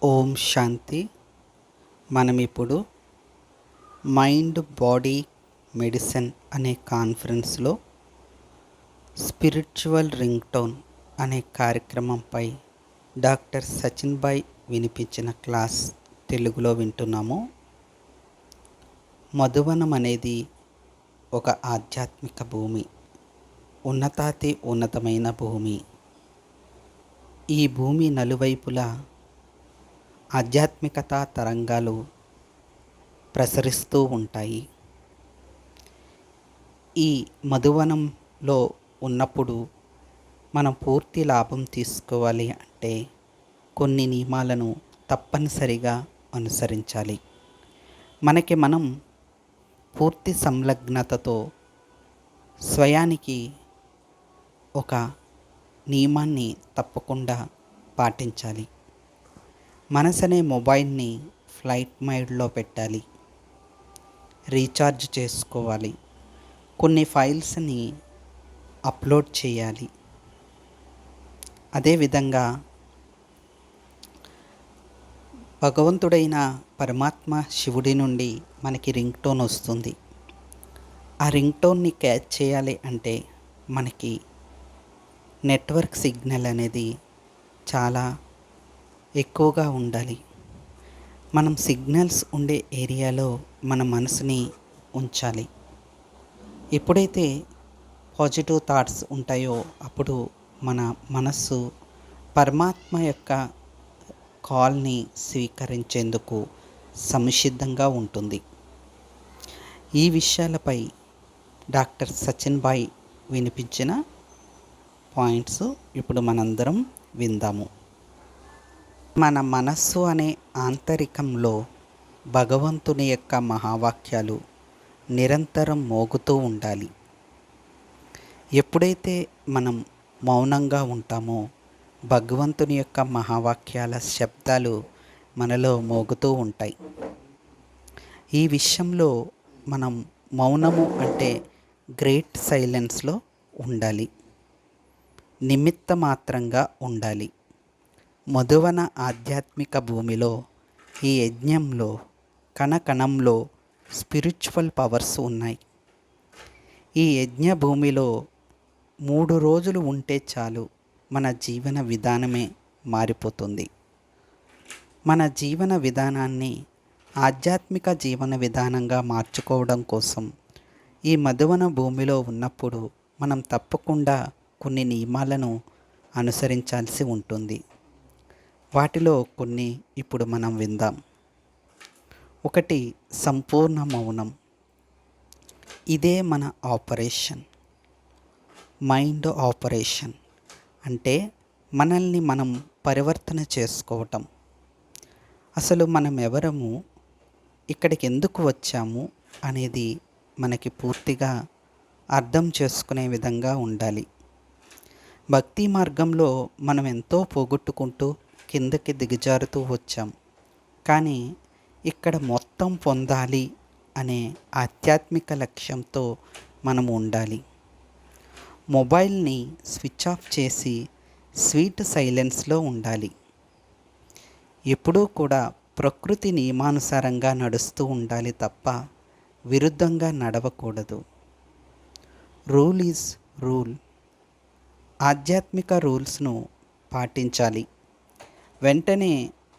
ఓం శాంతి. మనం ఇప్పుడు mind body medicine అనే కాన్ఫరెన్స్లో స్పిరిచువల్ రింగ్ టోన్ అనే కార్యక్రమంపై డాక్టర్ సచిన్ భాయ్ వినిపించిన క్లాస్ తెలుగులో వింటున్నాము. మధువనం అనేది ఒక ఆధ్యాత్మిక భూమి, ఉన్నతాతి ఉన్నతమైన భూమి. ఈ భూమి నలువైపులా ఆధ్యాత్మికత తరంగాలు ప్రసరిస్తూ ఉంటాయి. ఈ మధువనంలో ఉన్నప్పుడు మనం పూర్తి లాభం తీసుకోవాలి అంటే కొన్ని నియమాలను తప్పనిసరిగా అనుసరించాలి. మనకి మనం పూర్తి సంలగ్నతతో స్వయానికి ఒక నియమాన్ని తప్పకుండా పాటించాలి. మనసనే మొబైల్ని ఫ్లైట్ మోడ్లో పెట్టాలి, రీఛార్జ్ చేసుకోవాలి, కొన్ని ఫైల్స్ని అప్లోడ్ చేయాలి. అదేవిధంగా భగవంతుడైన పరమాత్మ శివుడి నుండి మనకి రింగ్ టోన్ వస్తుంది. ఆ రింగ్ టోన్ని క్యాచ్ చేయాలి అంటే మనకి నెట్వర్క్ సిగ్నల్ అనేది చాలా ఎక్కువగా ఉండాలి. మనం సిగ్నల్స్ ఉండే ఏరియాలో మన మనసుని ఉంచాలి. ఎప్పుడైతే పాజిటివ్ థాట్స్ ఉంటాయో అప్పుడు మన మనస్సు పరమాత్మ యొక్క కాల్ని స్వీకరించేందుకు సంసిద్ధంగా ఉంటుంది. ఈ విషయాలపై డాక్టర్ సచిన్ భాయ్ వినిపించిన పాయింట్స్ ఇప్పుడు మనందరం విందాము. మన మనస్సు అనే ఆంతరికంలో భగవంతుని యొక్క మహావాక్యాలు నిరంతరం మోగుతూ ఉండాలి. ఎప్పుడైతే మనం మౌనంగా ఉంటామో భగవంతుని యొక్క మహావాక్యాల శబ్దాలు మనలో మోగుతూ ఉంటాయి. ఈ విషయంలో మనం మౌనము అంటే గ్రేట్ సైలెన్స్లో ఉండాలి, నిమిత్త మాత్రంగా ఉండాలి. మధువన ఆధ్యాత్మిక భూమిలో ఈ యజ్ఞంలో కణకణంలో స్పిరిచువల్ పవర్స్ ఉన్నాయి. ఈ యజ్ఞ భూమిలో 3 రోజులు ఉంటే చాలు, మన జీవన విధానమే మారిపోతుంది. మన జీవన విధానాన్ని ఆధ్యాత్మిక జీవన విధానంగా మార్చుకోవడం కోసం ఈ మధువన భూమిలో ఉన్నప్పుడు మనం తప్పకుండా కొన్ని నియమాలను అనుసరించాల్సి ఉంటుంది. వాటిలో కొన్ని ఇప్పుడు మనం విందాం. 1, సంపూర్ణ మౌనం. ఇదే మన ఆపరేషన్, మైండ్ ఆపరేషన్. అంటే మనల్ని మనం పరివర్తన చేసుకోవటం. అసలు మనం ఎవరము, ఇక్కడికి ఎందుకు వచ్చాము అనేది మనకి పూర్తిగా అర్థం చేసుకునే విధంగా ఉండాలి. భక్తి మార్గంలో మనం ఎంతో పోగొట్టుకుంటూ కిందకి దిగజారుతూ వచ్చాం. కానీ ఇక్కడ మొత్తం పొందాలి అనే ఆధ్యాత్మిక లక్ష్యంతో మనం ఉండాలి. మొబైల్ని స్విచ్ ఆఫ్ చేసి స్వీట్ సైలెన్స్లో ఉండాలి. ఎప్పుడూ కూడా ప్రకృతి నియమానుసారంగా నడుస్తూ ఉండాలి తప్ప విరుద్ధంగా నడవకూడదు. Rule is rule. ఆధ్యాత్మిక రూల్స్ను పాటించాలి. వెంటనే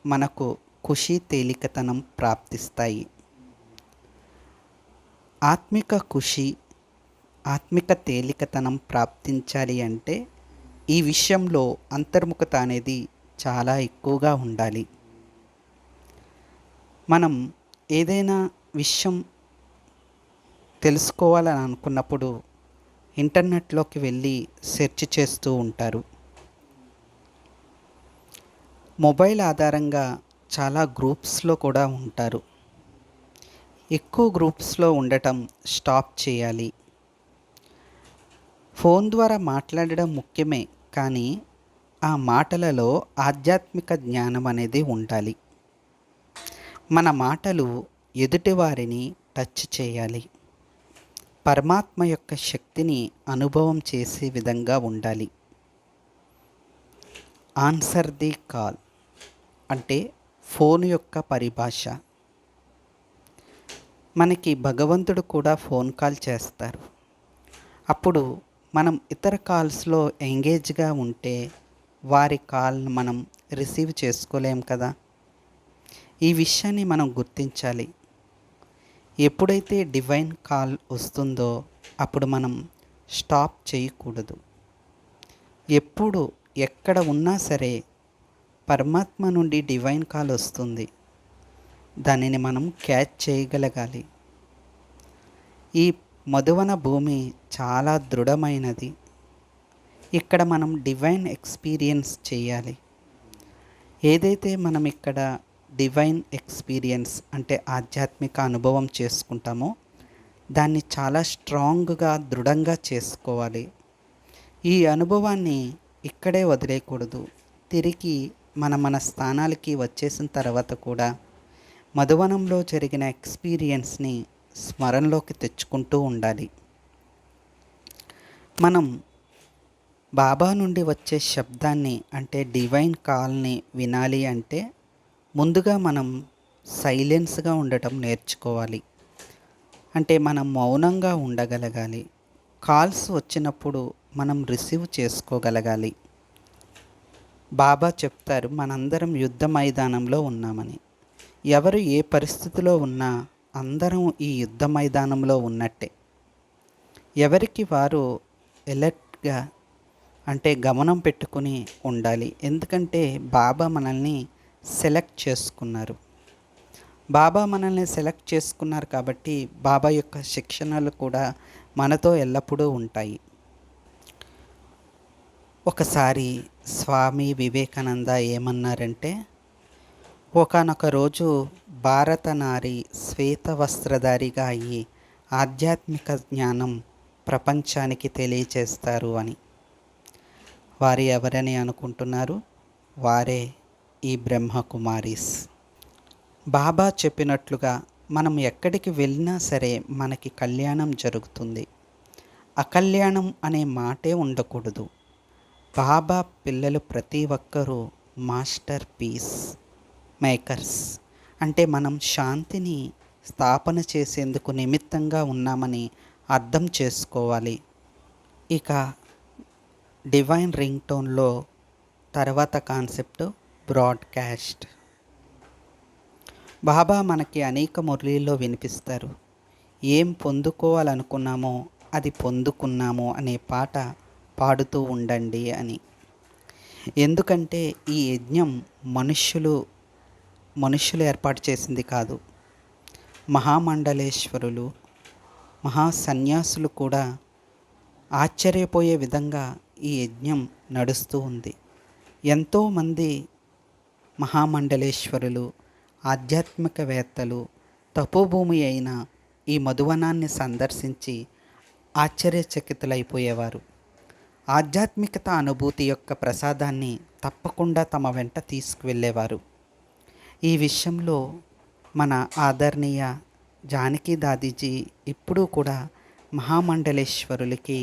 మనకు ఖుషి, తేలికతనం ప్రాప్తిస్తాయి. ఆత్మిక ఖుషి, ఆత్మిక తేలికతనం ప్రాప్తించాలి అంటే ఈ విషయంలో అంతర్ముఖత అనేది చాలా ఎక్కువగా ఉండాలి. మనం ఏదైనా విషయం తెలుసుకోవాలని అనుకున్నప్పుడు ఇంటర్నెట్లోకి వెళ్ళి సెర్చ్ చేస్తూ ఉంటారు. మొబైల్ ఆధారంగా చాలా గ్రూప్స్లో కూడా ఉంటారు. ఎక్కువ గ్రూప్స్లో ఉండటం స్టాప్ చేయాలి. ఫోన్ ద్వారా మాట్లాడడం ముఖ్యమే, కానీ ఆ మాటలలో ఆధ్యాత్మిక జ్ఞానం అనేది ఉండాలి. మన మాటలు ఎదుటివారిని టచ్ చేయాలి. పరమాత్మ యొక్క శక్తిని అనుభవం చేసే విధంగా ఉండాలి. ఆన్సర్ ది కాల్ అంటే ఫోన్ యొక్క పరిభాష. మనకి భగవంతుడు కూడా ఫోన్ కాల్ చేస్తారు. అప్పుడు మనం ఇతర కాల్స్లో ఎంగేజ్గా ఉంటే వారి కాల్ను మనం రిసీవ్ చేసుకోలేం కదా. ఈ విషయాన్ని మనం గుర్తించాలి. ఎప్పుడైతే డివైన్ కాల్ వస్తుందో అప్పుడు మనం స్టాప్ చేయకూడదు. ఎప్పుడు ఎక్కడ ఉన్నా సరే పరమాత్మ నుండి డివైన్ కాల్ వస్తుంది, దానిని మనం క్యాచ్ చేయగలగాలి. ఈ మధువన భూమి చాలా దృఢమైనది. ఇక్కడ మనం డివైన్ ఎక్స్పీరియన్స్ చేయాలి. ఏదైతే మనం ఇక్కడ డివైన్ ఎక్స్పీరియన్స్ అంటే ఆధ్యాత్మిక అనుభవం చేసుకుంటామో దాన్ని చాలా స్ట్రాంగ్గా దృఢంగా చేసుకోవాలి. ఈ అనుభవాన్ని ఇక్కడే వదిలేయకూడదు. తిరిగి మన స్థానాలకి వచ్చేసిన తర్వాత కూడా మధువనంలో జరిగిన ఎక్స్పీరియన్స్ని స్మరణలోకి తెచ్చుకుంటూ ఉండాలి. మనం బాబా నుండి వచ్చే శబ్దాన్ని అంటే డివైన్ కాల్ని వినాలి అంటే ముందుగా మనం సైలెన్స్గా ఉండటం నేర్చుకోవాలి. అంటే మనం మౌనంగా ఉండగలగాలి. కాల్స్ వచ్చినప్పుడు మనం రిసీవ్ చేసుకోగలగాలి. బాబా చెప్తారు, మనందరం యుద్ధ మైదానంలో ఉన్నామని. ఎవరు ఏ పరిస్థితిలో ఉన్నా అందరం ఈ యుద్ధ మైదానంలో ఉన్నట్టే. ఎవరికి వారు ఎలర్ట్గా అంటే గమనం పెట్టుకుని ఉండాలి. ఎందుకంటే బాబా మనల్ని సెలెక్ట్ చేసుకున్నారు. బాబా మనల్ని సెలెక్ట్ చేసుకున్నారు కాబట్టి బాబా యొక్క శిక్షణలు కూడా మనతో ఎల్లప్పుడూ ఉంటాయి. ఒకసారి స్వామి వివేకానంద ఏమన్నారంటే, ఒకానొక రోజు భారత నారి శ్వేత వస్త్రధారిగా అయ్యి ఆధ్యాత్మిక జ్ఞానం ప్రపంచానికి తెలియచేస్తారు అని. వారు ఎవరని అనుకుంటున్నారు? వారే ఈ బ్రహ్మకుమారీస్. బాబా చెప్పినట్లుగా మనం ఎక్కడికి వెళ్ళినా సరే మనకి కళ్యాణం జరుగుతుంది. అకళ్యాణం అనే మాటే ఉండకూడదు. బాబా పిల్లలు ప్రతి ఒక్కరూ మాస్టర్ పీస్ మేకర్స్. అంటే మనం శాంతిని స్థాపన చేసేందుకు నిమిత్తంగా ఉన్నామని అర్థం చేసుకోవాలి. ఇక డివైన్ రింగ్ టోన్లో తర్వాత కాన్సెప్ట్ బ్రాడ్కాస్ట్. బాబా మనకి అనేక మురళీల్లో వినిపిస్తారు. ఏం పొందుకోవాలనుకున్నామో అది పొందుకున్నాము అనే పాట పాడుతూ ఉండండి అని. ఎందుకంటే ఈ యజ్ఞం మనుష్యులు ఏర్పాటు చేసింది కాదు. మహామండలేశ్వరులు, మహాసన్యాసులు కూడా ఆశ్చర్యపోయే విధంగా ఈ యజ్ఞం నడుస్తూ ఉంది. ఎంతోమంది మహామండలేశ్వరులు, ఆధ్యాత్మికవేత్తలు తపోభూమి అయిన ఈ మధువనాన్ని సందర్శించి ఆశ్చర్యచకితులైపోయేవారు. ఆధ్యాత్మికత అనుభూతి యొక్క ప్రసాదాన్ని తప్పకుండా తమ వెంట తీసుకువెళ్ళేవారు. ఈ విషయంలో మన ఆదరణీయ జానకి దాదీజీ ఇప్పుడు కూడా మహామండలేశ్వరులకి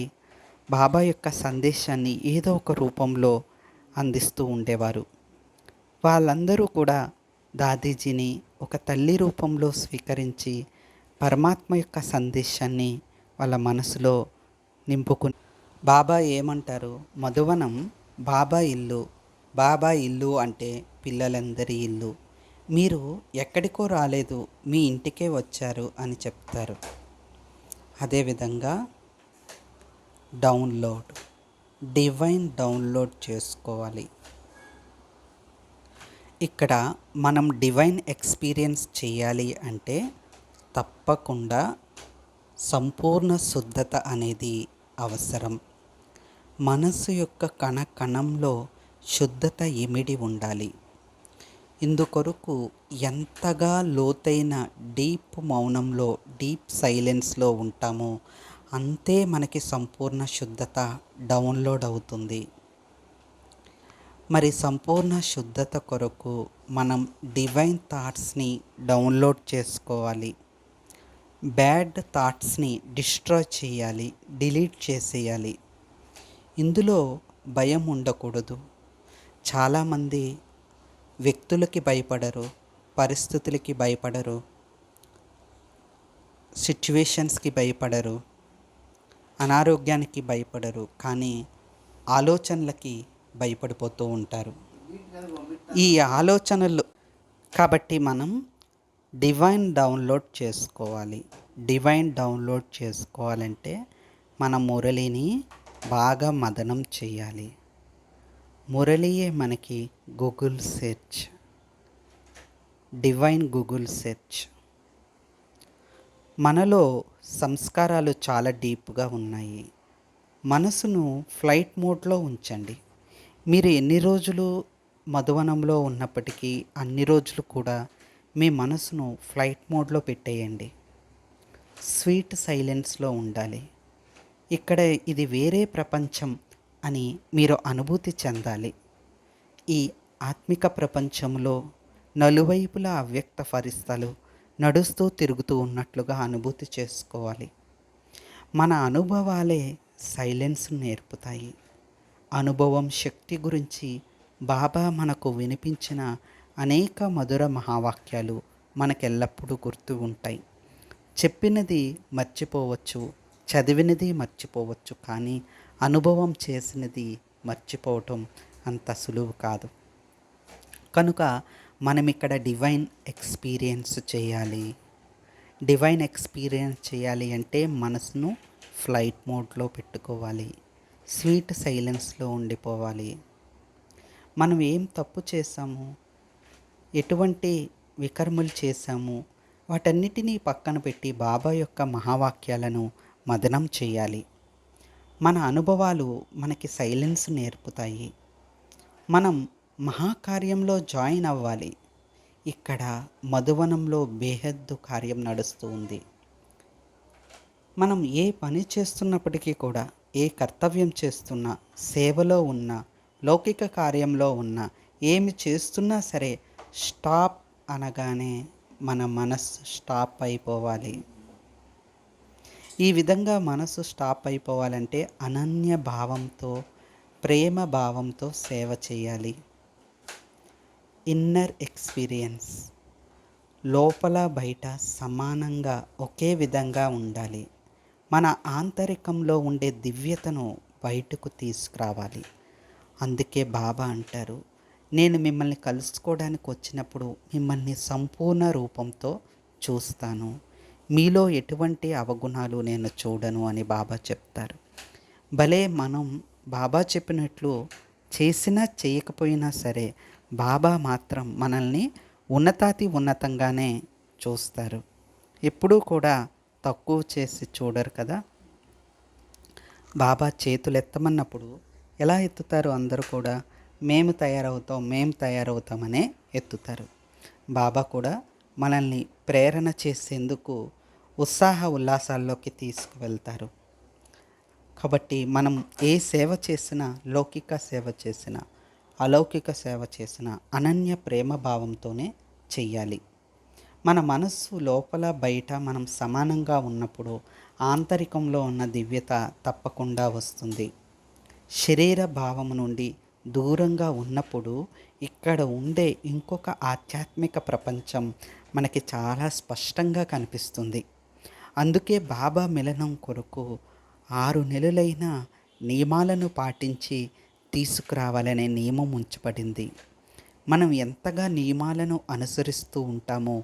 బాబా యొక్క సందేశాన్ని ఏదో ఒక రూపంలో అందిస్తూ ఉండేవారు. వాళ్ళందరూ కూడా దాదీజీని ఒక తల్లి రూపంలో స్వీకరించి పరమాత్మ యొక్క సందేశాన్ని వాళ్ళ మనసులో నింపుకుని బాబా ఏమంటారు? మధువనం బాబా ఇల్లు. బాబా ఇల్లు అంటే పిల్లలందరి ఇల్లు. మీరు ఎక్కడికో రాలేదు, మీ ఇంటికే వచ్చారు అని చెప్తారు. అదేవిధంగా డివైన్ డౌన్లోడ్ చేసుకోవాలి. ఇక్కడ మనం డివైన్ ఎక్స్పీరియన్స్ చేయాలి అంటే తప్పకుండా సంపూర్ణ శుద్ధత అనేది అవసరం. మనసు యొక్క కణకణంలో శుద్ధత ఇమిడి ఉండాలి. ఇందుకొరకు ఎంతగా లోతైన డీప్ మౌనంలో, డీప్ సైలెన్స్లో ఉంటామో అంతే మనకి సంపూర్ణ శుద్ధత డౌన్లోడ్ అవుతుంది. మరి సంపూర్ణ శుద్ధత కొరకు మనం డివైన్ థాట్స్ని డౌన్లోడ్ చేసుకోవాలి. బ్యాడ్ థాట్స్ని డిస్ట్రాయ్ చేయాలి, డిలీట్ చేసేయాలి. ఇందులో భయం ఉండకూడదు. చాలామంది వ్యక్తులకి భయపడరు, పరిస్థితులకి భయపడరు, సిచ్యువేషన్స్కి భయపడరు, అనారోగ్యానికి భయపడరు, కానీ ఆలోచనలకి భయపడిపోతూ ఉంటారు. ఈ ఆలోచనలు కాబట్టి మనం డివైన్ డౌన్లోడ్ చేసుకోవాలి. డివైన్ డౌన్లోడ్ చేసుకోవాలంటే మన మురళిని బాగా మదనం చేయాలి. మురళియే మనకి Google search, divine Google search. మనలో సంస్కారాలు చాలా డీప్గా ఉన్నాయి. మనసును ఫ్లైట్ మోడ్లో ఉంచండి. మీరు ఎన్ని రోజులు మధువనంలో ఉన్నప్పటికీ అన్ని రోజులు కూడా మీ మనసును ఫ్లైట్ మోడ్లో పెట్టేయండి. స్వీట్ సైలెన్స్లో ఉండాలి. ఇక్కడ ఇది వేరే ప్రపంచం అని మీరు అనుభూతి చెందాలి. ఈ ఆత్మిక ప్రపంచంలో నలువైపులా అవ్యక్త ఫరిస్తాలు నడుస్తూ తిరుగుతూ ఉన్నట్లుగా అనుభూతి చేసుకోవాలి. మన అనుభవాలే సైలెన్స్ నేర్పుతాయి. అనుభవం శక్తి గురించి బాబా మనకు వినిపించిన అనేక మధుర మహావాక్యాలు మనకెల్లప్పుడూ గుర్తు ఉంటాయి. చెప్పినది మర్చిపోవచ్చు, చదివినది మర్చిపోవచ్చు, కానీ అనుభవం చేసినది మర్చిపోవటం అంత సులువు కాదు. కనుక మనం ఇక్కడ డివైన్ ఎక్స్పీరియన్స్ చేయాలి. డివైన్ ఎక్స్పీరియన్స్ చేయాలి అంటే మనసును ఫ్లైట్ మోడ్లో పెట్టుకోవాలి, స్వీట్ సైలెన్స్లో ఉండిపోవాలి. మనం ఏం తప్పు చేశాము, ఎటువంటి వికర్మలు చేశాము, వాటన్నిటినీ పక్కన పెట్టి బాబా యొక్క మహావాక్యాలను మదనం చేయాలి. మన అనుభవాలు మనకి సైలెన్స్ నేర్పుతాయి. మనం మహాకార్యంలో జాయిన్ అవ్వాలి. ఇక్కడ మధువనంలో బేహద్దు కార్యం నడుస్తూ ఉంది. మనం ఏ పని చేస్తున్నప్పటికీ కూడా, ఏ కర్తవ్యం చేస్తున్నా, సేవలో ఉన్నా, లౌకిక కార్యంలో ఉన్నా, ఏమి చేస్తున్నా సరే స్టాప్ అనగానే మన మనస్సు స్టాప్ అయిపోవాలి. ఈ విధంగా మనసు స్టాప్ అయిపోవాలంటే అనన్య భావంతో, ప్రేమ భావంతో సేవ చేయాలి. ఇన్నర్ ఎక్స్పీరియన్స్ లోపల బయట సమానంగా ఒకే విధంగా ఉండాలి. మన ఆంతరికంలో ఉండే దివ్యతను బయటకు తీసుకురావాలి. అందుకే బాబా అంటారు, నేను మిమ్మల్ని కలుసుకోవడానికి వచ్చినప్పుడు మిమ్మల్ని సంపూర్ణ రూపంతో చూస్తాను, మీలో ఎటువంటి అవగుణాలు నేను చూడను అని బాబా చెప్తారు. భలే మనం బాబా చెప్పినట్లు చేసినా చేయకపోయినా సరే బాబా మాత్రం మనల్ని ఉన్నతాతి ఉన్నతంగానే చూస్తారు. ఎప్పుడూ కూడా తక్కువ చేసి చూడరు కదా. బాబా చేతులు ఎత్తమన్నప్పుడు ఎలా ఎత్తుతారు? అందరూ కూడా మేము తయారవుతామనే ఎత్తుతారు. బాబా కూడా మనల్ని ప్రేరణ చేసేందుకు ఉత్సాహ ఉల్లాసాల్లోకి తీసుకువెళ్తారు. కాబట్టి మనం ఏ సేవ చేసినా, లౌకిక సేవ చేసినా, అలౌకిక సేవ చేసినా అనన్య ప్రేమ భావంతోనే చెయ్యాలి. మన మనస్సు లోపల బయట మనం సమానంగా ఉన్నప్పుడు ఆంతరికంలో ఉన్న దివ్యత తప్పకుండా వస్తుంది. శరీర భావం నుండి దూరంగా ఉన్నప్పుడు ఇక్కడ ఉండే ఇంకొక ఆధ్యాత్మిక ప్రపంచం మనకి చాలా స్పష్టంగా కనిపిస్తుంది. అందుకే బాబా మిలనం కొరకు 6 నెలలైన నియమాలను పాటించి తీసుకురావాలనే నియమం ఉంచబడింది. మనం ఎంతగా నియమాలను అనుసరిస్తూ ఉంటామో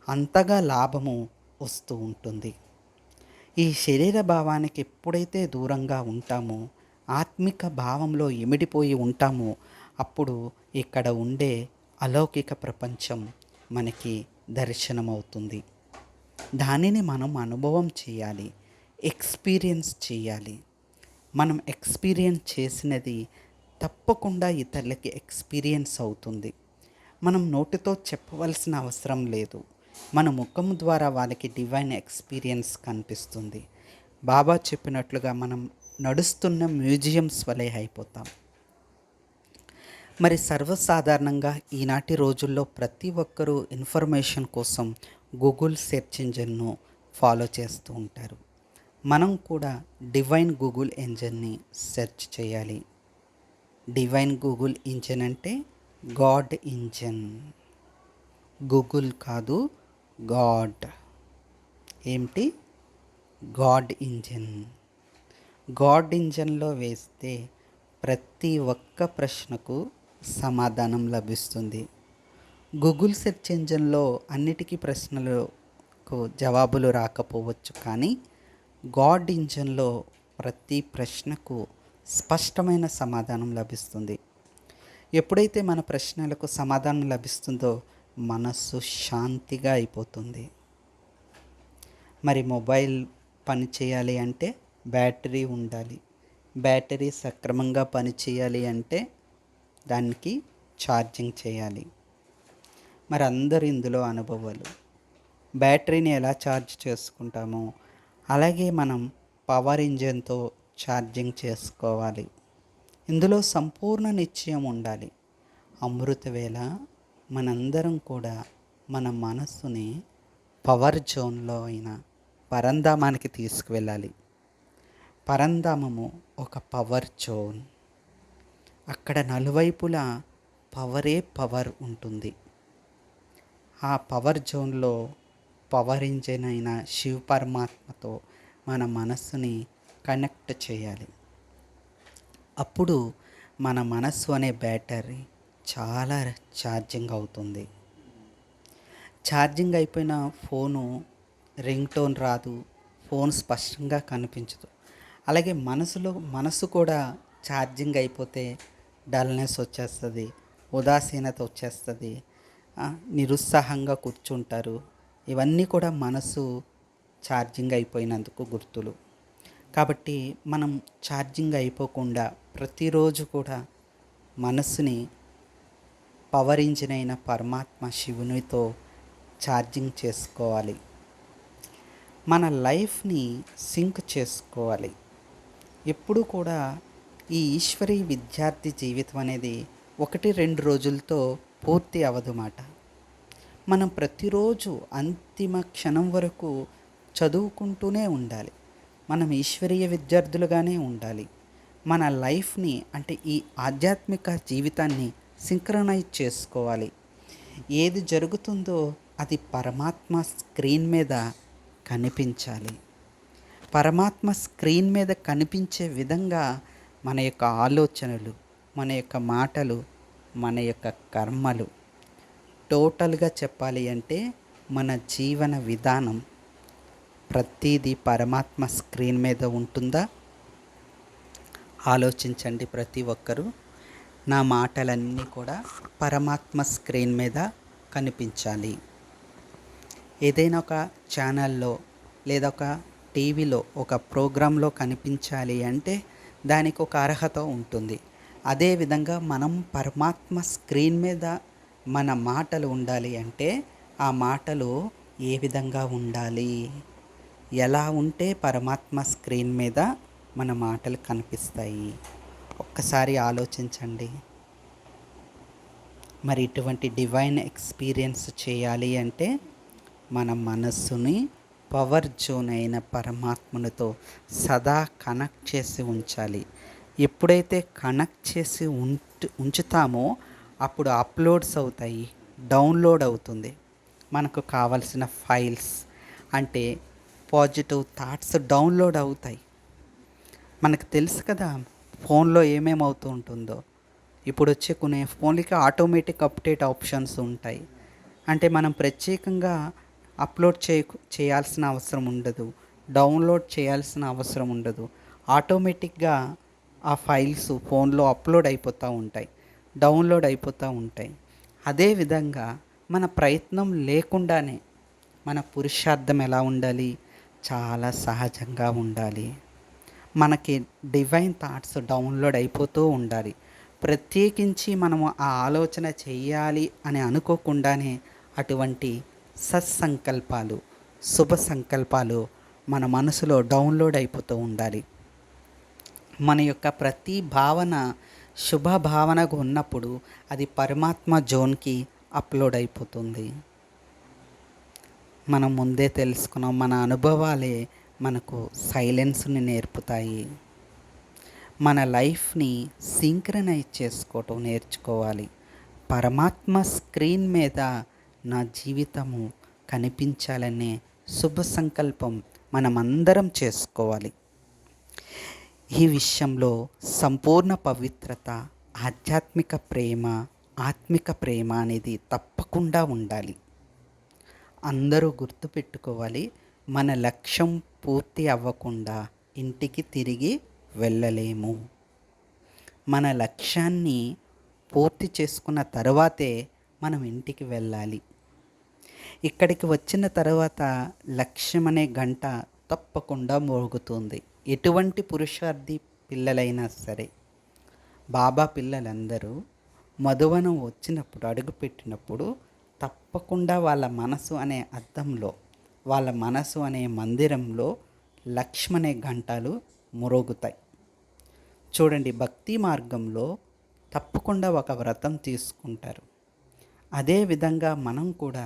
అంతగా లాభము వస్తూ ఉంటుంది. ఈ శరీర భావానికి ఎప్పుడైతే దూరంగా ఉంటామో, ఆత్మిక భావంలో ఇమిడిపోయి ఉంటామో, అప్పుడు ఇక్కడ ఉండే అలౌకిక ప్రపంచం మనకి దర్శనమవుతుంది. దానిని మనం అనుభవం చేయాలి, ఎక్స్పీరియన్స్ చేయాలి. మనం ఎక్స్పీరియన్స్ చేసినది తప్పకుండా ఇతరులకి ఎక్స్పీరియన్స్ అవుతుంది. మనం నోటితో చెప్పవలసిన అవసరం లేదు. మన ముఖం ద్వారా వాళ్ళకి డివైన్ ఎక్స్పీరియన్స్ కనిపిస్తుంది. బాబా చెప్పినట్లుగా మనం నడుస్తున్న మ్యూజియంస్ వలె అయిపోతాం. మరి సర్వసాధారణంగా ఈనాటి రోజుల్లో ప్రతి ఒక్కరూ ఇన్ఫర్మేషన్ కోసం గూగుల్ సెర్చ్ ఇంజిన్ను ఫాలో చేస్తూ ఉంటారు. మనం కూడా డివైన్ గూగుల్ ఇంజిన్ని సెర్చ్ చేయాలి. డివైన్ గూగుల్ ఇంజిన్ అంటే గాడ్ ఇంజన్. గూగుల్ కాదు, గాడ్. ఏమిటి? God engine. గాడ్ ఇంజన్లో వేస్తే ప్రతి ఒక్క ప్రశ్నకు సమాధానం లభిస్తుంది. గూగుల్ సెర్చ్ ఇంజన్లో అన్నిటికీ ప్రశ్నలకు జవాబులు రాకపోవచ్చు, కానీ గాడ్ ఇంజన్లో ప్రతి ప్రశ్నకు స్పష్టమైన సమాధానం లభిస్తుంది. ఎప్పుడైతే మన ప్రశ్నలకు సమాధానం లభిస్తుందో మనస్సు శాంతిగా అయిపోతుంది. మరి మొబైల్ పని చేయాలి అంటే బ్యాటరీ ఉండాలి. బ్యాటరీ సక్రమంగా పనిచేయాలి అంటే దానికి ఛార్జింగ్ చేయాలి. మరి అందరు ఇందులో అనుభవాలు. బ్యాటరీని ఎలా ఛార్జ్ చేసుకుంటామో అలాగే మనం పవర్ ఇంజన్తో ఛార్జింగ్ చేసుకోవాలి. ఇందులో సంపూర్ణ నిశ్చయం ఉండాలి. అమృతవేళ మనందరం కూడా మన మనస్సుని పవర్ జోన్లో అయిన పరంధామానికి తీసుకువెళ్ళాలి. పరంధామము ఒక పవర్ జోన్. అక్కడ నలువైపులా పవరే పవర్ ఉంటుంది. ఆ పవర్ జోన్లో పవర్ ఇంజిన్ అయిన శివ పరమాత్మతో మన మనస్సుని కనెక్ట్ చేయాలి. అప్పుడు మన మనస్సు అనే బ్యాటరీ చాలా ఛార్జింగ్ అవుతుంది. ఛార్జింగ్ అయిపోయిన ఫోను రింగ్ టోన్ రాదు, ఫోన్ స్పష్టంగా కనిపించదు. అలాగే మనసు కూడా ఛార్జింగ్ అయిపోతే డల్నెస్ వచ్చేస్తుంది, ఉదాసీనత వచ్చేస్తుంది, నిరుత్సాహంగా కూర్చుంటారు. ఇవన్నీ కూడా మనసు ఛార్జింగ్ అయిపోయినందుకు గుర్తులు. కాబట్టి మనం ఛార్జింగ్ అయిపోకుండా ప్రతిరోజు కూడా మనసుని పవర్ ఇంజిన్ అయిన పరమాత్మ శివునితో ఛార్జింగ్ చేసుకోవాలి. మన లైఫ్ని సింక్ చేసుకోవాలి. ఎప్పుడు కూడా ఈ ఈశ్వరీ విద్యార్థి జీవితం అనేది 1-2 రోజులతో పూర్తి అవ్వదు మాట. మనం ప్రతిరోజు అంతిమ క్షణం వరకు చదువుకుంటూనే ఉండాలి. మనం ఈశ్వరీయ విద్యార్థులుగానే ఉండాలి. మన లైఫ్ని అంటే ఈ ఆధ్యాత్మిక జీవితాన్ని సింక్రనైజ్ చేసుకోవాలి. ఏది జరుగుతుందో అది పరమాత్మ స్క్రీన్ మీద కనిపించాలి. పరమాత్మ స్క్రీన్ మీద కనిపించే విధంగా మన యొక్క ఆలోచనలు, మన యొక్క మాటలు, మన యొక్క కర్మలు, టోటల్గా చెప్పాలి అంటే మన జీవన విధానం ప్రతిదీ పరమాత్మ స్క్రీన్ మీద ఉంటుందా? ఆలోచించండి ప్రతి ఒక్కరూ. నా మాటలన్నీ కూడా పరమాత్మ స్క్రీన్ మీద కనిపించాలి. ఏదైనా ఒక ఛానల్లో లేదా ఒక టీవీలో ఒక ప్రోగ్రాంలో కనిపించాలి అంటే దానికి ఒక అర్హత ఉంటుంది. అదేవిధంగా మనం పరమాత్మ స్క్రీన్ మీద మన మాటలు ఉండాలి అంటే ఆ మాటలు ఏ విధంగా ఉండాలి, ఎలా ఉంటే పరమాత్మ స్క్రీన్ మీద మన మాటలు కనిపిస్తాయి? ఒక్కసారి ఆలోచించండి. మరి ఇటువంటి డివైన్ ఎక్స్పీరియన్స్ చేయాలి అంటే మన మనస్సుని పవర్ జోన్ అయిన పరమాత్మనితో సదా కనెక్ట్ చేసి ఉంచాలి. ఎప్పుడైతే కనెక్ట్ చేసి ఉంచుతామో అప్పుడు అప్లోడ్స్ అవుతాయి, డౌన్లోడ్ అవుతుంది. మనకు కావలసిన ఫైల్స్ అంటే పాజిటివ్ థాట్స్ డౌన్లోడ్ అవుతాయి. మనకు తెలుసు కదా ఫోన్లో ఏమేమి అవుతూ ఉంటుందో. ఇప్పుడు వచ్చే కొన్ని ఫోన్లకి ఆటోమేటిక్ అప్డేట్ ఆప్షన్స్ ఉంటాయి. అంటే మనం ప్రత్యేకంగా అప్లోడ్ చేయాల్సిన అవసరం ఉండదు, డౌన్లోడ్ చేయాల్సిన అవసరం ఉండదు. ఆటోమేటిక్గా ఆ ఫైల్స్ ఫోన్లో అప్లోడ్ అయిపోతూ ఉంటాయి, డౌన్లోడ్ అయిపోతూ ఉంటాయి. అదేవిధంగా మన ప్రయత్నం లేకుండానే మన పురుషార్థం ఎలా ఉండాలి? చాలా సహజంగా ఉండాలి. మనకి డివైన్ థాట్స్ డౌన్లోడ్ అయిపోతూ ఉండాలి. ప్రత్యేకించి మనము ఆ ఆలోచన చేయాలి అని అనుకోకుండానే అటువంటి సత్సంకల్పాలు, శుభ సంకల్పాలు మన మనసులో డౌన్లోడ్ అయిపోతూ ఉండాలి. మన యొక్క ప్రతి భావన శుభ భావనగా ఉన్నప్పుడు అది పరమాత్మ జోన్కి అప్లోడ్ అయిపోతుంది. మనం ముందే తెలుసుకున్నాం, మన అనుభవాలే మనకు సైలెన్స్ని నేర్పుతాయి. మన లైఫ్ని సింక్రనైజ్ చేసుకోవటం నేర్చుకోవాలి. పరమాత్మ స్క్రీన్ మీద నా జీవితము కనిపించాలనే శుభ సంకల్పం మనమందరం చేసుకోవాలి. ఈ విషయంలో సంపూర్ణ పవిత్రత, ఆధ్యాత్మిక ప్రేమ, ఆత్మిక ప్రేమ అనేది తప్పకుండా ఉండాలి. అందరూ గుర్తుపెట్టుకోవాలి, మన లక్ష్యం పూర్తి అవ్వకుండా ఇంటికి తిరిగి వెళ్ళలేము. మన లక్ష్యాన్ని పూర్తి చేసుకున్న తర్వాతే మనం ఇంటికి వెళ్ళాలి. ఇక్కడికి వచ్చిన తర్వాత లక్ష్యం అనే గంట తప్పకుండా మోగుతుంది. ఎటువంటి పురుషార్థి పిల్లలైనా సరే, బాబా పిల్లలందరూ మధువనం వచ్చినప్పుడు, అడుగుపెట్టినప్పుడు తప్పకుండా వాళ్ళ మనసు అనే అద్దంలో, వాళ్ళ మనసు అనే మందిరంలో లక్ష్యం అనే గంటలు మ్రోగుతాయి. చూడండి, భక్తి మార్గంలో తప్పకుండా ఒక వ్రతం తీసుకుంటారు. అదేవిధంగా మనం కూడా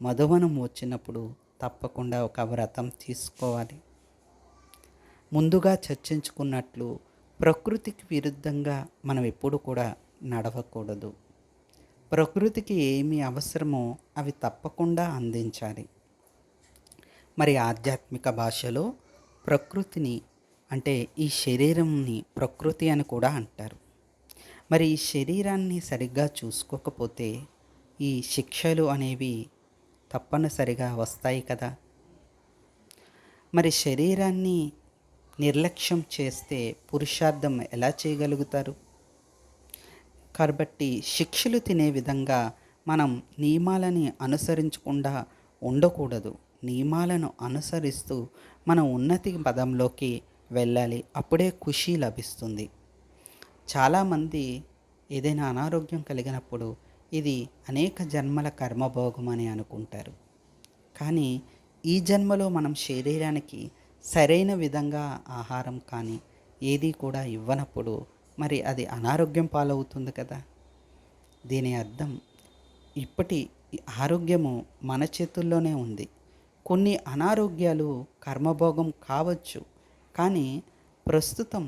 మధువనం వచ్చినప్పుడు తప్పకుండా ఒక వ్రతం తీసుకోవాలి. ముందుగా చర్చించుకున్నట్లు ప్రకృతికి విరుద్ధంగా మనం ఎప్పుడు కూడా నడవకూడదు. ప్రకృతికి ఏమి అవసరమో అవి తప్పకుండా అందించాలి. మరి ఆధ్యాత్మిక భాషలో ప్రకృతిని అంటే ఈ శరీరంని ప్రకృతి అని కూడా అంటారు. మరి ఈ శరీరాన్ని సరిగ్గా చూసుకోకపోతే ఈ శిక్షలు అనేవి తప్పనిసరిగా వస్తాయి కదా. మరి శరీరాన్ని నిర్లక్ష్యం చేస్తే పురుషార్థం ఎలా చేయగలుగుతారు? కాబట్టి శిక్షలు తినే విధంగా మనం నియమాలని అనుసరించకుండా ఉండకూడదు. నియమాలను అనుసరిస్తూ మనం ఉన్నతి పదంలోకి వెళ్ళాలి. అప్పుడే ఖుషి లభిస్తుంది. చాలామంది ఏదైనా అనారోగ్యం కలిగినప్పుడు ఇది అనేక జన్మల కర్మభోగం అని అనుకుంటారు. కానీ ఈ జన్మలో మనం శరీరానికి సరైన విధంగా ఆహారం కానీ ఏది కూడా ఇవ్వనప్పుడు మరి అది అనారోగ్యం పాలవుతుంది కదా. దీని అర్థం ఇప్పటి ఆరోగ్యము మన చేతుల్లోనే ఉంది. కొన్ని అనారోగ్యాలు కర్మభోగం కావచ్చు, కానీ ప్రస్తుతం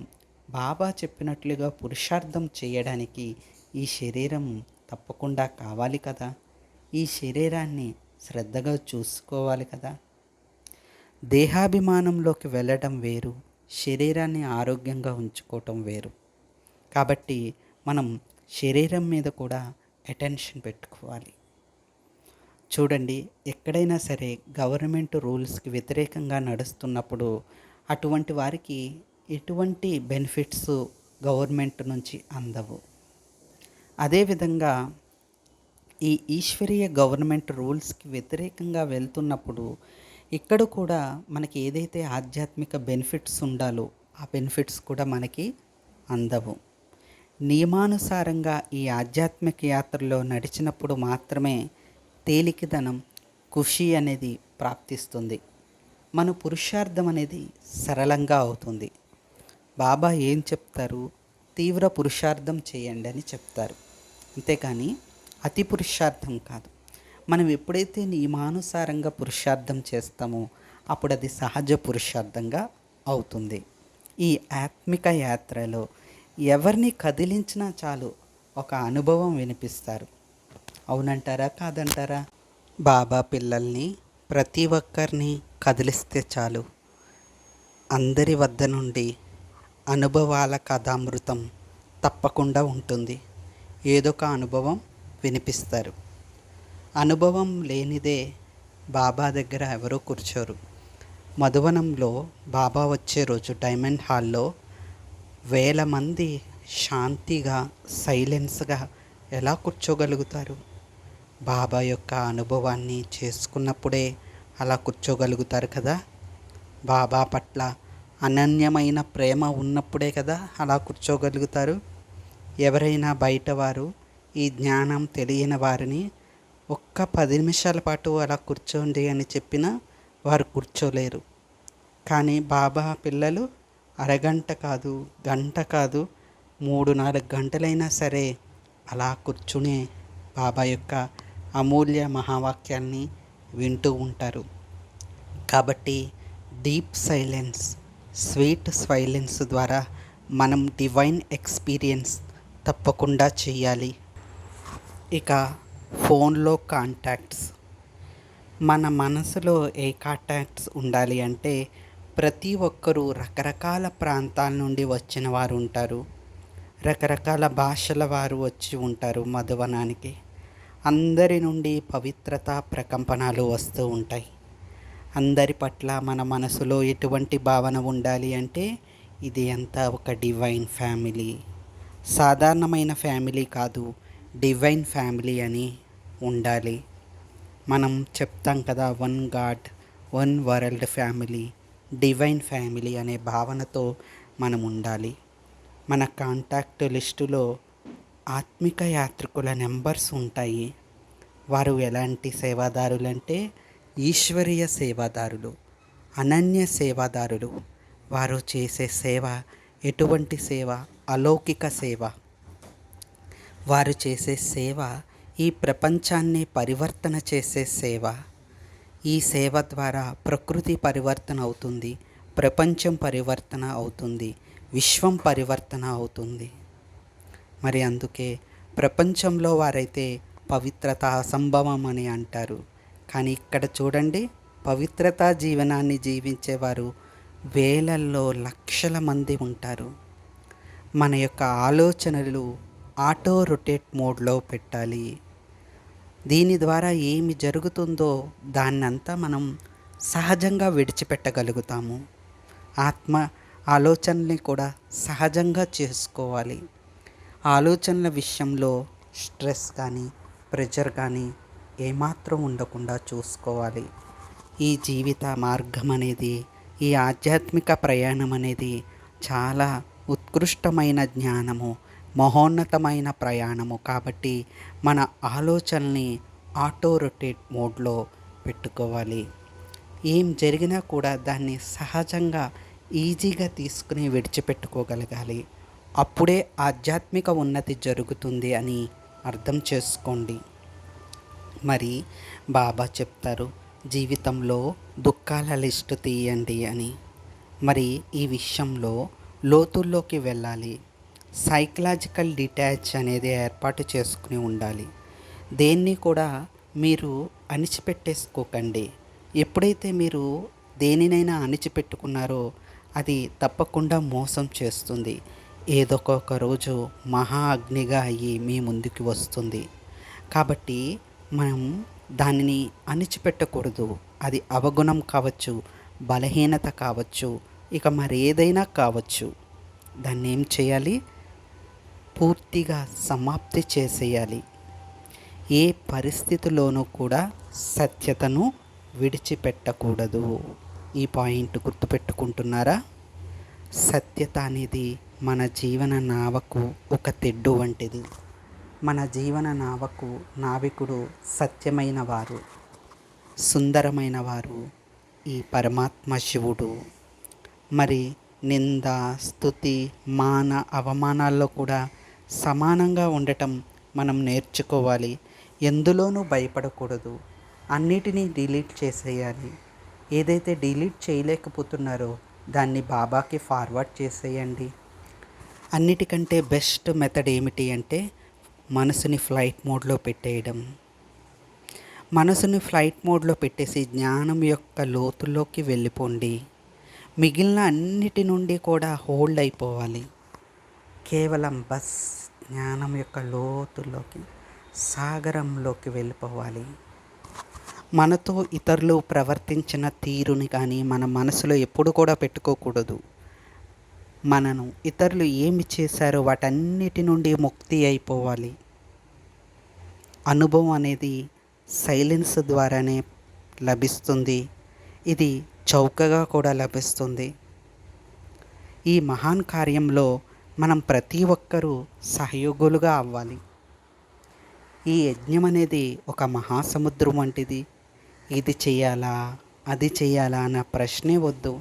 బాబా చెప్పినట్లుగా పురుషార్థం చేయడానికి ఈ శరీరం తప్పకుండా కావాలి కదా. ఈ శరీరాన్ని శ్రద్ధగా చూసుకోవాలి కదా. దేహాభిమానంలోకి వెళ్ళడం వేరు, శరీరాన్ని ఆరోగ్యంగా ఉంచుకోవటం వేరు. కాబట్టి మనం శరీరం మీద కూడా అటెన్షన్ పెట్టుకోవాలి. చూడండి, ఎక్కడైనా సరే గవర్నమెంట్ రూల్స్కి వ్యతిరేకంగా నడుస్తున్నప్పుడు అటువంటి వారికి ఎటువంటి బెనిఫిట్స్ గవర్నమెంట్ నుంచి అందవు. అదేవిధంగా ఈ ఈశ్వరీయ గవర్నమెంట్ రూల్స్కి వ్యతిరేకంగా వెళ్తున్నప్పుడు ఇక్కడ కూడా మనకి ఏదైతే ఆధ్యాత్మిక బెనిఫిట్స్ ఉండాలో ఆ బెనిఫిట్స్ కూడా మనకి అందవు. నియమానుసారంగా ఈ ఆధ్యాత్మిక యాత్రలో నడిచినప్పుడు మాత్రమే తేలికదనం, ఖుషి అనేది ప్రాప్తిస్తుంది. మన పురుషార్థం అనేది సరళంగా అవుతుంది. బాబా ఏం చెప్తారు? తీవ్ర పురుషార్థం చేయండి అని చెప్తారు. అంతేకాని అతి పురుషార్థం కాదు. మనం ఎప్పుడైతే నియమానుసారంగా పురుషార్థం చేస్తామో అప్పుడు అది సహజ పురుషార్థంగా అవుతుంది. ఈ ఆత్మిక యాత్రలో ఎవరిని కదిలించినా చాలు ఒక అనుభవం వినిపిస్తారు. అవునంటారా కాదంటారా? బాబా పిల్లల్ని ప్రతి ఒక్కరిని కదిలిస్తే చాలు అందరి వద్ద నుండి అనుభవాల కథామృతం తప్పకుండా ఉంటుంది. ఏదొక అనుభవం వినిపిస్తారు. అనుభవం లేనిదే బాబా దగ్గర ఎవరూ కూర్చోరు. మధువనంలో బాబా వచ్చే రోజు డైమండ్ హాల్లో 1000 మంది శాంతిగా సైలెన్స్గా ఎలా కూర్చోగలుగుతారు? బాబా యొక్క అనుభవాన్ని చేసుకున్నప్పుడే అలా కూర్చోగలుగుతారు కదా. బాబా పట్ల అనన్యమైన ప్రేమ ఉన్నప్పుడే కదా అలా కూర్చోగలుగుతారు. ఎవరైనా బయటవారు ఈ జ్ఞానం తెలియని వారిని ఒక్క 10 నిమిషాల పాటు అలా కూర్చోండి అని చెప్పినా వారు కూర్చోలేరు. కానీ బాబా పిల్లలు అరగంట కాదు, గంట కాదు, 3-4 గంటలైనా సరే అలా కూర్చునే బాబా యొక్క అమూల్య మహావాక్యాల్ని వింటూ ఉంటారు. కాబట్టి డీప్ సైలెన్స్, స్వీట్ సైలెన్స్ ద్వారా మనం డివైన్ ఎక్స్పీరియన్స్ తప్పకుండా చేయాలి. ఇక ఫోన్లో కాంటాక్ట్స్. మన మనసులో ఏ కాంటాక్ట్స్ ఉండాలి అంటే, ప్రతి ఒక్కరూ రకరకాల ప్రాంతాల నుండి వచ్చిన వారు ఉంటారు. రకరకాల భాషల వారు వచ్చి ఉంటారు మధువనానికి. అందరి నుండి పవిత్రత ప్రకంపనలు వస్తూ ఉంటాయి. అందరి పట్ల మన మనసులో ఎటువంటి భావన ఉండాలి అంటే, ఇది అంతా ఒక డివైన్ ఫ్యామిలీ. సాధారణమైన ఫ్యామిలీ కాదు, డివైన్ ఫ్యామిలీ అని ఉండాలి. మనం చెప్తాం కదా, one God one world family, divine family అనే భావనతో మనం ఉండాలి. మన కాంటాక్ట్ లిస్టులో ఆత్మిక యాత్రికుల నెంబర్స్ ఉంటాయి. వారు ఎలాంటి సేవాదారులంటే ఈశ్వరీయ సేవాదారులు, అనన్య సేవాదారులు. వారు చేసే సేవ ఎటువంటి సేవ? అలౌకిక సేవ. వారు చేసే సేవ ఈ ప్రపంచాన్ని పరివర్తన చేసే సేవ. ఈ సేవ ద్వారా ప్రకృతి పరివర్తన అవుతుంది, ప్రపంచం పరివర్తన అవుతుంది, విశ్వం పరివర్తన అవుతుంది. మరి అందుకే ప్రపంచంలో వారైతే పవిత్రత అసంభవం అని అంటారు. కానీ ఇక్కడ చూడండి, పవిత్రతా జీవనాన్ని జీవించేవారు వేలల్లో లక్షల మంది ఉంటారు. మన యొక్క ఆలోచనలు ఆటో రొటేట్ మోడ్లో పెట్టాలి. దీని ద్వారా ఏమి జరుగుతుందో దాన్నంతా మనం సహజంగా విడిచిపెట్టగలుగుతాము. ఆత్మ ఆలోచనల్ని కూడా సహజంగా చేసుకోవాలి. ఆలోచనల విషయంలో స్ట్రెస్ కానీ ప్రెషర్ కానీ ఏమాత్రం ఉండకుండా చూసుకోవాలి. ఈ జీవిత మార్గం అనేది, ఈ ఆధ్యాత్మిక ప్రయాణం అనేది చాలా ఉత్కృష్టమైన జ్ఞానము, మహోన్నతమైన ప్రయాణము. కాబట్టి మన ఆలోచనల్ని ఆటో రొటేట్ మోడ్లో పెట్టుకోవాలి. ఏం జరిగినా కూడా దాన్ని సహజంగా ఈజీగా తీసుకుని విడిచిపెట్టుకోగలగాలి. అప్పుడే ఆధ్యాత్మిక ఉన్నతి జరుగుతుంది అని అర్థం చేసుకోండి. మరి బాబా చెప్తారు, జీవితంలో దుఃఖాల లిస్టు తీయండి అని. మరి ఈ విషయంలో లోతుల్లోకి వెళ్ళాలి. సైకలాజికల్ డిటాచ్ అనేది ఏర్పాటు చేసుకుని ఉండాలి. దేన్ని కూడా మీరు అణిచిపెట్టేసుకోకండి. ఎప్పుడైతే మీరు దేనినైనా అణిచిపెట్టుకున్నారో అది తప్పకుండా మోసం చేస్తుంది. ఏదో ఒక రోజు మహా అగ్నిగా అయ్యి మీ ముందుకు వస్తుంది. కాబట్టి మనం దానిని అణిచిపెట్టకూడదు. అది అవగుణం కావచ్చు, బలహీనత కావచ్చు, ఇక మరేదైనా కావచ్చు. దాన్ని ఏం చేయాలి? పూర్తిగా సమాప్తి చేసేయాలి. ఏ పరిస్థితిలోనూ కూడా సత్యతను విడిచిపెట్టకూడదు. ఈ పాయింట్ గుర్తుపెట్టుకుంటున్నారా? సత్యత అనేది మన జీవన నావకు ఒక తెడ్డు వంటిది. మన జీవన నావకు నావికుడు సత్యమైన వారు, సుందరమైన వారు ఈ పరమాత్మ శివుడు. మరి నింద, స్తుతి, మాన, అవమానాల్లో కూడా సమానంగా ఉండటం మనం నేర్చుకోవాలి. ఎందులోనూ భయపడకూడదు. అన్నిటినీ డిలీట్ చేసేయాలి. ఏదైతే డిలీట్ చేయలేకపోతున్నారో దాన్ని బాబాకి ఫార్వర్డ్ చేసేయండి. అన్నిటికంటే బెస్ట్ మెథడ్ ఏమిటి అంటే మనసుని ఫ్లైట్ మోడ్లో పెట్టేయడం. మనసుని ఫ్లైట్ మోడ్లో పెట్టేసి జ్ఞానం యొక్క లోతుల్లోకి వెళ్ళిపోండి. మిగిలిన అన్నిటి నుండి కూడా హోల్డ్ అయిపోవాలి. కేవలం బస్ జ్ఞానం యొక్క లోతుల్లోకి, సాగరంలోకి వెళ్ళిపోవాలి. మనతో ఇతరులు ప్రవర్తించిన తీరుని కానీ మన మనసులో ఎప్పుడు కూడా పెట్టుకోకూడదు. మనను ఇతరులు ఏమి చేశారో వాటన్నిటి నుండి ముక్తి అయిపోవాలి. అనుభవం అనేది సైలెన్స్ ద్వారానే లభిస్తుంది. ఇది చౌకగా కూడా లభిస్తుంది. ఈ మహాన్ కార్యంలో మనం ప్రతి ఒక్కరూ సహయోగులుగా అవ్వాలి. ఈ యజ్ఞం అనేది ఒక మహాసముద్రం వంటిది. ఇది చేయాలా, అది చేయాలా అన్న ప్రశ్నే వద్దు.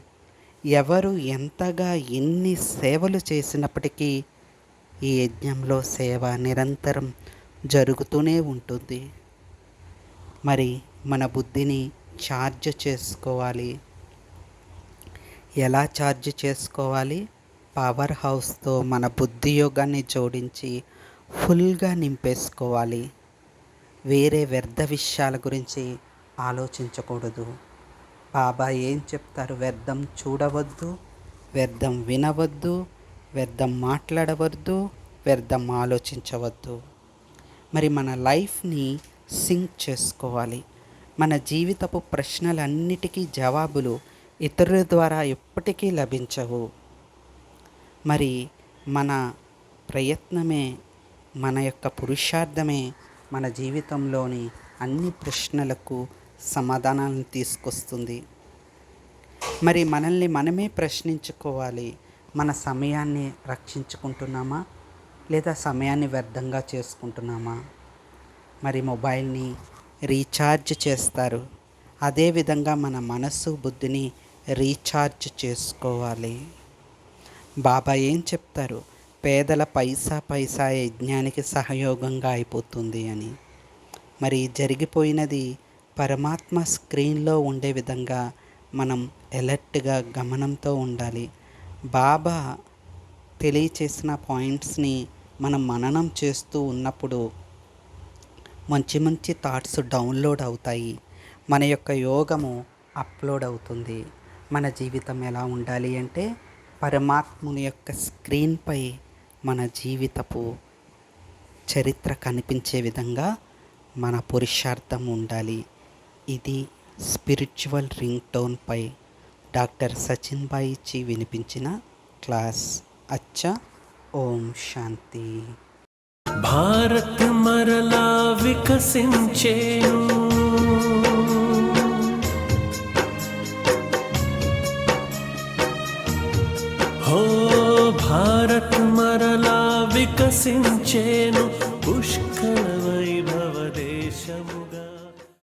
ఎవరు ఎంతగా ఎన్ని సేవలు చేసినప్పటికీ ఈ యజ్ఞంలో సేవ నిరంతరం జరుగుతూనే ఉంటుంది. మరి మన బుద్ధిని ఛార్జ్ చేసుకోవాలి. ఎలా ఛార్జ్ చేసుకోవాలి? పవర్ హౌస్తో మన బుద్ధి యోగాన్ని జోడించి ఫుల్గా నింపేసుకోవాలి. వేరే వ్యర్థ విషయాల గురించి ఆలోచించకూడదు. బాబా ఏం చెప్తారు? వ్యర్థం చూడవద్దు, వ్యర్థం వినవద్దు, వ్యర్థం మాట్లాడవద్దు, వ్యర్థం ఆలోచించవద్దు. మరి మన లైఫ్ని సింక్ చేసుకోవాలి. మన జీవితపు ప్రశ్నలన్నిటికీ జవాబులు ఇతరుల ద్వారా ఎప్పటికీ లభించవు. మరి మన ప్రయత్నమే, మన యొక్క పురుషార్థమే మన జీవితంలోని అన్ని ప్రశ్నలకు సమాధానాలను తీసుకొస్తుంది. మరి మనల్ని మనమే ప్రశ్నించుకోవాలి. మన సమయాన్ని రక్షించుకుంటున్నామా లేదా సమయాన్ని వ్యర్థంగా చేసుకుంటున్నామా? మరి మొబైల్ని రీఛార్జ్ చేస్తారు, అదేవిధంగా మన మనస్సు బుద్ధిని రీఛార్జ్ చేసుకోవాలి. బాబా ఏం చెప్తారు? పేదల పైసా పైసా యజ్ఞానికి సహయోగంగా అయిపోతుంది అని. మరి జరిగిపోయినది పరమాత్మ స్క్రీన్లో ఉండే విధంగా మనం ఎలర్ట్గా గమనంతో ఉండాలి. బాబా తెలియచేసిన పాయింట్స్ని మనం మననం చేస్తూ ఉన్నప్పుడు మంచి మంచి థాట్స్ డౌన్లోడ్ అవుతాయి. మన యొక్క యోగము అప్లోడ్ అవుతుంది. మన జీవితం ఎలా ఉండాలి అంటే పరమాత్ముని యొక్క స్క్రీన్పై మన జీవితపు చరిత్ర కనిపించే విధంగా మన పురుషార్థం ఉండాలి. ఇది స్పిరిచువల్ రింగ్ టోన్పై డాక్టర్ సచిన్ భాయిజీ వినిపించిన క్లాస్. అచ్చా. ఓం శాంతి. భారత్ మరలా వికసించేను, హో భారత్ మరలా వికసించేను.